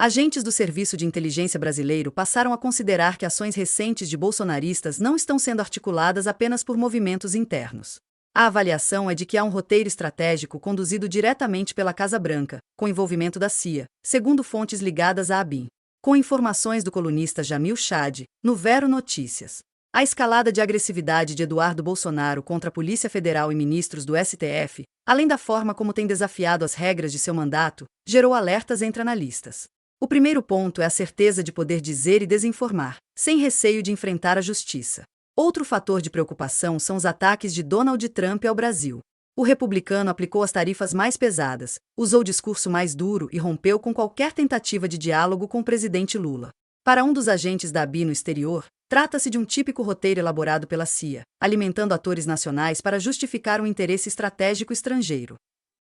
Agentes do Serviço de Inteligência brasileiro passaram a considerar que ações recentes de bolsonaristas não estão sendo articuladas apenas por movimentos internos. A avaliação é de que há um roteiro estratégico conduzido diretamente pela Casa Branca, com envolvimento da CIA, segundo fontes ligadas à ABIN. Com informações do colunista Jamil Chad, no Vero Notícias. A escalada de agressividade de Eduardo Bolsonaro contra a Polícia Federal e ministros do STF, além da forma como tem desafiado as regras de seu mandato, gerou alertas entre analistas. O primeiro ponto é a certeza de poder dizer e desinformar, sem receio de enfrentar a justiça. Outro fator de preocupação são os ataques de Donald Trump ao Brasil. O republicano aplicou as tarifas mais pesadas, usou discurso mais duro e rompeu com qualquer tentativa de diálogo com o presidente Lula. Para um dos agentes da ABI no exterior, trata-se de um típico roteiro elaborado pela CIA, alimentando atores nacionais para justificar um interesse estratégico estrangeiro.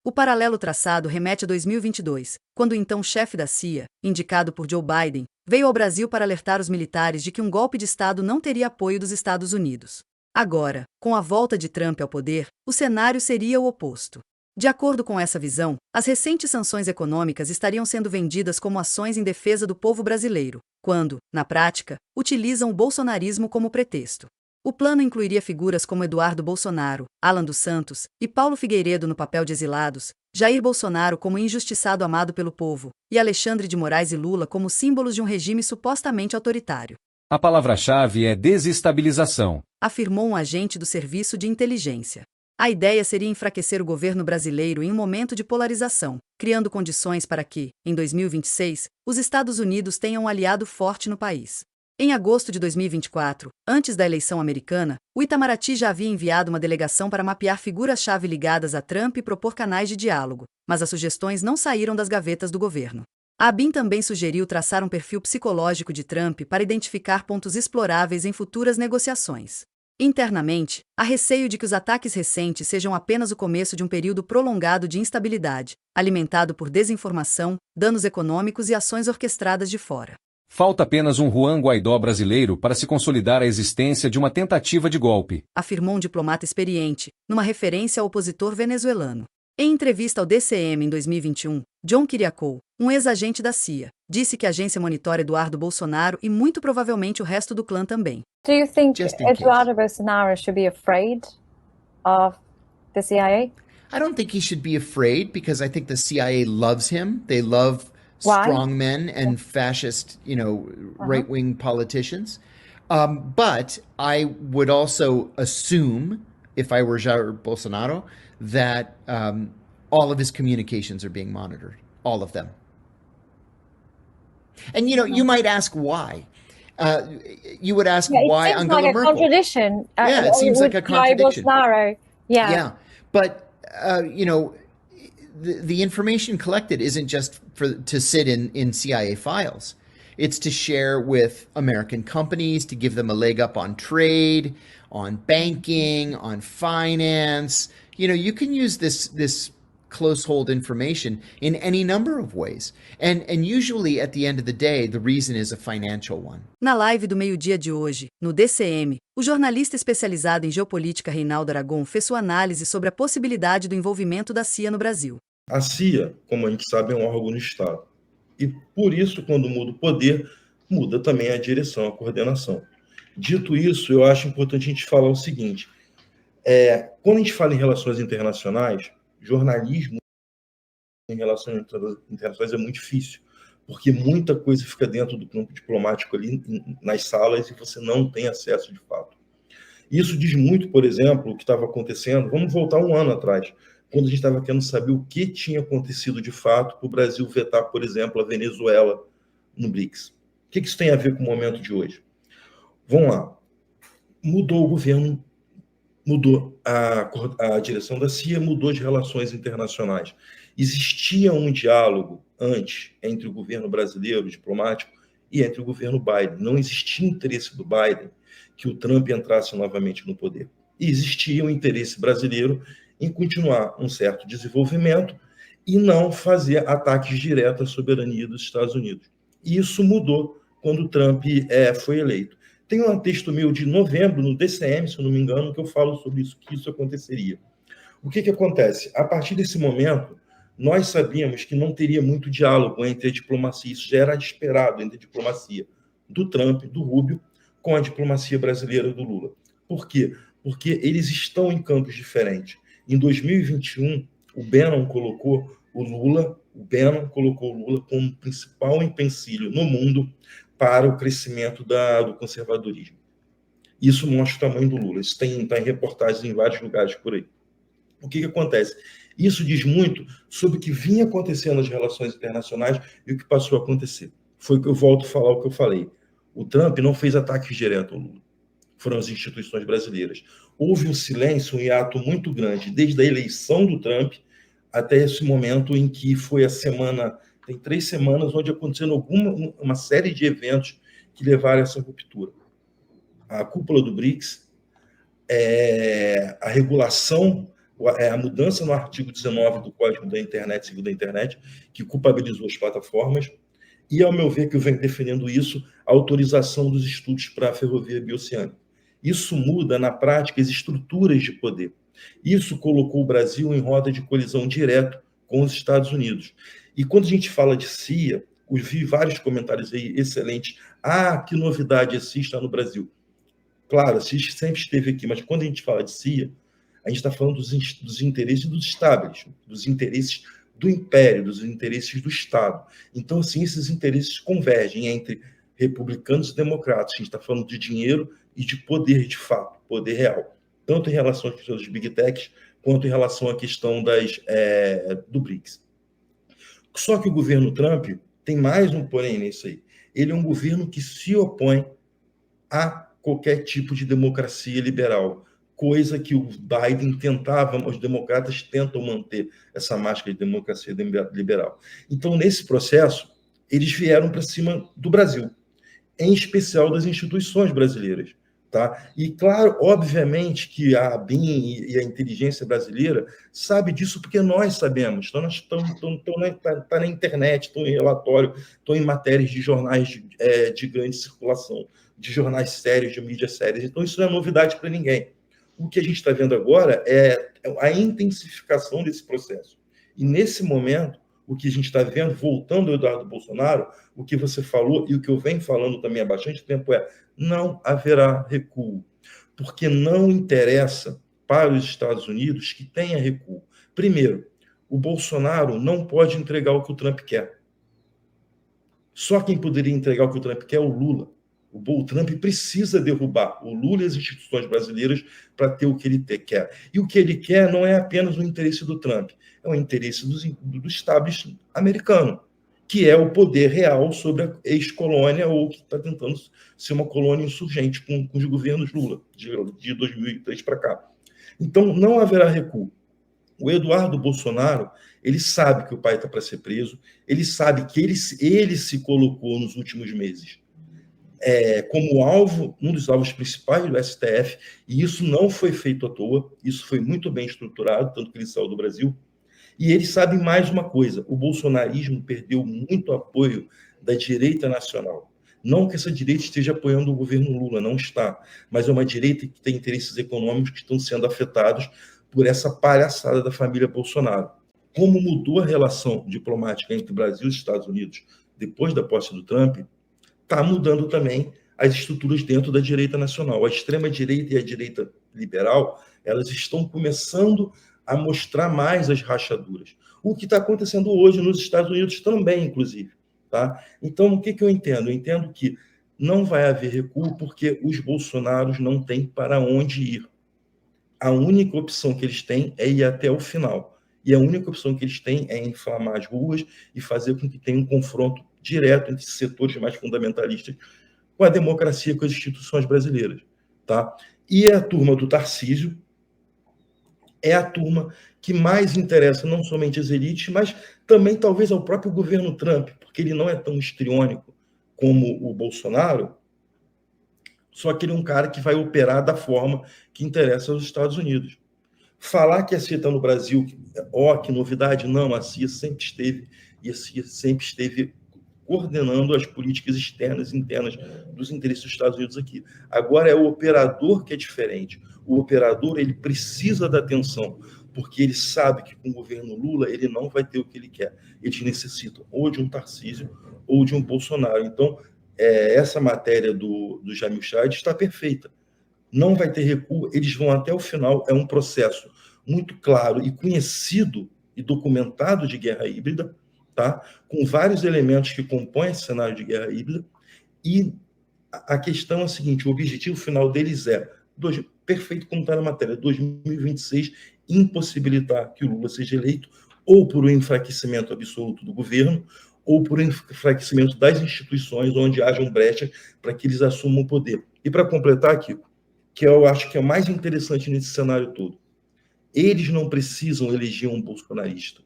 O paralelo traçado remete a 2022, quando o então chefe da CIA, indicado por Joe Biden, veio ao Brasil para alertar os militares de que um golpe de Estado não teria apoio dos Estados Unidos. Agora, com a volta de Trump ao poder, o cenário seria o oposto. De acordo com essa visão, as recentes sanções econômicas estariam sendo vendidas como ações em defesa do povo brasileiro, quando, na prática, utilizam o bolsonarismo como pretexto. O plano incluiria figuras como Eduardo Bolsonaro, Alan dos Santos e Paulo Figueiredo no papel de exilados, Jair Bolsonaro como injustiçado amado pelo povo, e Alexandre de Moraes e Lula como símbolos de um regime supostamente autoritário. A palavra-chave é desestabilização, Afirmou um agente do Serviço de Inteligência. A ideia seria enfraquecer o governo brasileiro em um momento de polarização, criando condições para que, em 2026, os Estados Unidos tenham um aliado forte no país. Em agosto de 2024, antes da eleição americana, o Itamaraty já havia enviado uma delegação para mapear figuras-chave ligadas a Trump e propor canais de diálogo, mas as sugestões não saíram das gavetas do governo. A ABIN também sugeriu traçar um perfil psicológico de Trump para identificar pontos exploráveis em futuras negociações. Internamente, há receio de que os ataques recentes sejam apenas o começo de um período prolongado de instabilidade, alimentado por desinformação, danos econômicos e ações orquestradas de fora. Falta apenas um Juan Guaidó brasileiro para se consolidar a existência de uma tentativa de golpe, Afirmou um diplomata experiente, numa referência ao opositor venezuelano. Em entrevista ao DCM em 2021, John Kiriakou, um ex-agente da CIA, disse que a agência monitora Eduardo Bolsonaro e muito provavelmente o resto do clã também. Do you think Just in case. Eduardo Bolsonaro should be afraid of the CIA? I don't think he should be afraid because I think the CIA loves him. They love Why? strong men and fascist, right-wing politicians. But I would also assume, if I were Jair Bolsonaro, that all of his communications are being monitored, all of them. And you might ask why. You would ask why it seems Angela like a Merkel. contradiction. Yeah, it seems like a with Jair contradiction. Bolsonaro. Yeah, but the information collected isn't just to sit in CIA files. It's to share with American companies, to give them a leg up on trade, on banking, on finance. You can use this close hold information in any number of ways. And usually at the end of the day, the reason is a financial one. Na live do meio-dia de hoje, no DCM, o jornalista especializado em geopolítica Reinaldo Aragon fez sua análise sobre a possibilidade do envolvimento da CIA no Brasil. A CIA, como a gente sabe, é um órgão do Estado. E por isso, quando muda o poder, muda também a direção, a coordenação. Dito isso, eu acho importante a gente falar o seguinte. Quando a gente fala em relações internacionais, jornalismo em relações internacionais é muito difícil, porque muita coisa fica dentro do campo diplomático ali nas salas e você não tem acesso de fato. Isso diz muito, por exemplo, o que estava acontecendo. Vamos voltar um ano atrás, quando a gente estava querendo saber o que tinha acontecido de fato para o Brasil vetar, por exemplo, a Venezuela no BRICS. O que isso tem a ver com o momento de hoje? Vamos lá. Mudou o governo, mudou a direção da CIA, mudou de relações internacionais. Existia um diálogo antes entre o governo brasileiro, diplomático, e entre o governo Biden. Não existia interesse do Biden que o Trump entrasse novamente no poder. E existia um interesse brasileiro em continuar um certo desenvolvimento e não fazer ataques diretos à soberania dos Estados Unidos. E isso mudou quando o Trump foi eleito. Tem um texto meu de novembro, no DCM, se eu não me engano, que eu falo sobre isso, que isso aconteceria. O que acontece? A partir desse momento, nós sabíamos que não teria muito diálogo entre a diplomacia, isso já era esperado, entre a diplomacia do Trump, do Rubio, com a diplomacia brasileira do Lula. Por quê? Porque eles estão em campos diferentes. Em 2021, o Bannon colocou o Lula como principal empecilho no mundo para o crescimento do conservadorismo. Isso mostra o tamanho do Lula. Isso está em reportagens em vários lugares por aí. O que acontece? Isso diz muito sobre o que vinha acontecendo nas relações internacionais e o que passou a acontecer. Foi o que eu volto a falar o que eu falei. O Trump não fez ataques diretos ao Lula. Foram as instituições brasileiras. Houve um silêncio, um hiato muito grande, desde a eleição do Trump até esse momento em que foi a semana, tem 3 semanas, onde aconteceu uma série de eventos que levaram a essa ruptura. A cúpula do BRICS, a regulação, a mudança no artigo 19 do Código da Internet, Civil da Internet, que culpabilizou as plataformas, e, ao meu ver, que eu venho defendendo isso, a autorização dos estudos para a ferrovia bioceânica. Isso muda, na prática, as estruturas de poder. Isso colocou o Brasil em roda de colisão direto com os Estados Unidos. E quando a gente fala de CIA, eu vi vários comentários aí excelentes. Que novidade a CIA está no Brasil. Claro, a CIA sempre esteve aqui, mas quando a gente fala de CIA, a gente está falando dos interesses dos establishment, dos interesses do império, dos interesses do Estado. Então, assim, esses interesses convergem entre republicanos e democratas. A gente está falando de dinheiro e de poder de fato, poder real. Tanto em relação às questões dos Big Techs, quanto em relação à questão do BRICS. Só que o governo Trump tem mais um porém nisso aí. Ele é um governo que se opõe a qualquer tipo de democracia liberal, coisa que o Biden tentava, os democratas tentam manter essa máscara de democracia liberal. Então, nesse processo, eles vieram para cima do Brasil, em especial das instituições brasileiras. Tá? E, claro, obviamente que a ABIN e a inteligência brasileira sabe disso porque nós sabemos. Então, nós tá na internet, estão em relatório, estão em matérias de jornais de grande circulação, de jornais sérios, de mídias sérias. Então, isso não é novidade para ninguém. O que a gente está vendo agora é a intensificação desse processo. E, nesse momento, o que a gente está vendo, voltando ao Eduardo Bolsonaro, o que você falou e o que eu venho falando também há bastante tempo não haverá recuo, porque não interessa para os Estados Unidos que tenha recuo. Primeiro, o Bolsonaro não pode entregar o que o Trump quer. Só quem poderia entregar o que o Trump quer é o Lula. O Trump precisa derrubar o Lula e as instituições brasileiras para ter o que ele quer. E o que ele quer não é apenas o interesse do Trump, é o interesse do establishment americano, que é o poder real sobre a ex-colônia ou que está tentando ser uma colônia insurgente com os governos Lula, de 2003 para cá. Então, não haverá recuo. O Eduardo Bolsonaro, ele sabe que o pai está para ser preso, ele sabe que ele se colocou nos últimos meses como alvo, um dos alvos principais do STF, e isso não foi feito à toa, isso foi muito bem estruturado, tanto que ele saiu do Brasil. E eles sabem mais uma coisa: o bolsonarismo perdeu muito apoio da direita nacional. Não que essa direita esteja apoiando o governo Lula, não está, mas é uma direita que tem interesses econômicos que estão sendo afetados por essa palhaçada da família Bolsonaro. Como mudou a relação diplomática entre o Brasil e os Estados Unidos depois da posse do Trump, está mudando também as estruturas dentro da direita nacional. A extrema-direita e a direita liberal, elas estão começando a mostrar mais as rachaduras. O que está acontecendo hoje nos Estados Unidos também, inclusive. Tá? Então, o que eu entendo? Eu entendo que não vai haver recuo porque os bolsonaros não têm para onde ir. A única opção que eles têm é ir até o final. E a única opção que eles têm é inflamar as ruas e fazer com que tenha um confronto direto entre setores mais fundamentalistas com a democracia, com as instituições brasileiras. Tá? E a turma do Tarcísio é a turma que mais interessa não somente as elites, mas também talvez ao próprio governo Trump, porque ele não é tão histriônico como o Bolsonaro, só que ele é um cara que vai operar da forma que interessa aos Estados Unidos. Falar que a CIA está no Brasil, que novidade, não, a CIA sempre esteve, e a CIA sempre esteve coordenando as políticas externas e internas dos interesses dos Estados Unidos aqui. Agora é o operador que é diferente. O operador, ele precisa da atenção porque ele sabe que com o governo Lula ele não vai ter o que ele quer. Eles necessitam ou de um Tarcísio ou de um Bolsonaro. Então, essa matéria do Jamil Chad está perfeita. Não vai ter recuo, eles vão até o final. É um processo muito claro e conhecido e documentado de guerra híbrida, tá? Com vários elementos que compõem esse cenário de guerra híbrida. E a questão é a seguinte: o objetivo final deles é, perfeito como está na matéria, 2026, impossibilitar que o Lula seja eleito, ou por um enfraquecimento absoluto do governo, ou por um enfraquecimento das instituições onde hajam brechas para que eles assumam o poder. E para completar aqui, que eu acho que é o mais interessante nesse cenário todo, eles não precisam eleger um bolsonarista.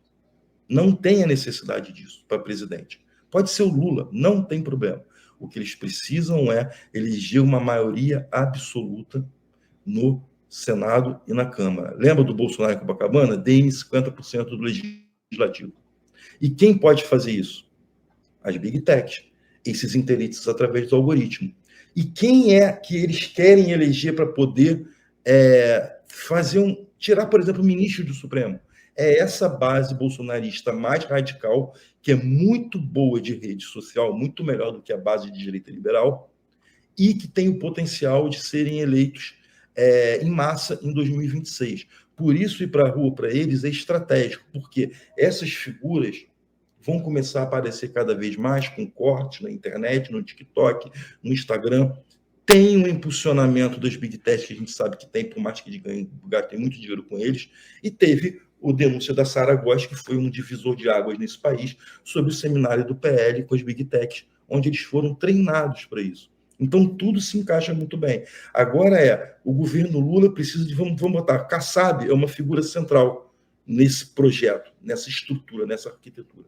Não tem a necessidade disso para presidente. Pode ser o Lula, não tem problema. O que eles precisam é eleger uma maioria absoluta no Senado e na Câmara. Lembra do Bolsonaro em Copacabana? Deem 50% do legislativo. E quem pode fazer isso? As big techs, esses intelectos através do algoritmo. E quem é que eles querem eleger para poder tirar, por exemplo, o ministro do Supremo? É essa base bolsonarista mais radical, que é muito boa de rede social, muito melhor do que a base de direita liberal, e que tem o potencial de serem eleitos em massa em 2026. Por isso, ir para a rua para eles é estratégico, porque essas figuras vão começar a aparecer cada vez mais com cortes na internet, no TikTok, no Instagram. Tem um impulsionamento das big techs que a gente sabe que tem, por mais que gastem muito dinheiro com eles, e teve o denúncia da Sara Góes, que foi um divisor de águas nesse país, sobre o seminário do PL com as big techs, onde eles foram treinados para isso. Então, tudo se encaixa muito bem. Agora o governo Lula precisa de, vamos botar, Kassab é uma figura central nesse projeto, nessa estrutura, nessa arquitetura.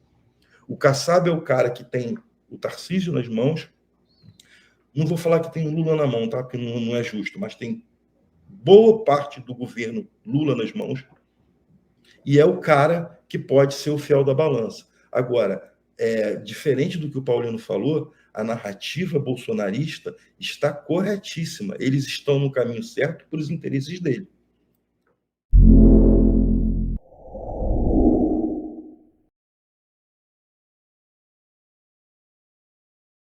O Kassab é o cara que tem o Tarcísio nas mãos. Não vou falar que tem o Lula na mão, tá? Porque não é justo, mas tem boa parte do governo Lula nas mãos. E é o cara que pode ser o fiel da balança. Agora, diferente do que o Paulino falou, a narrativa bolsonarista está corretíssima. Eles estão no caminho certo por os interesses dele.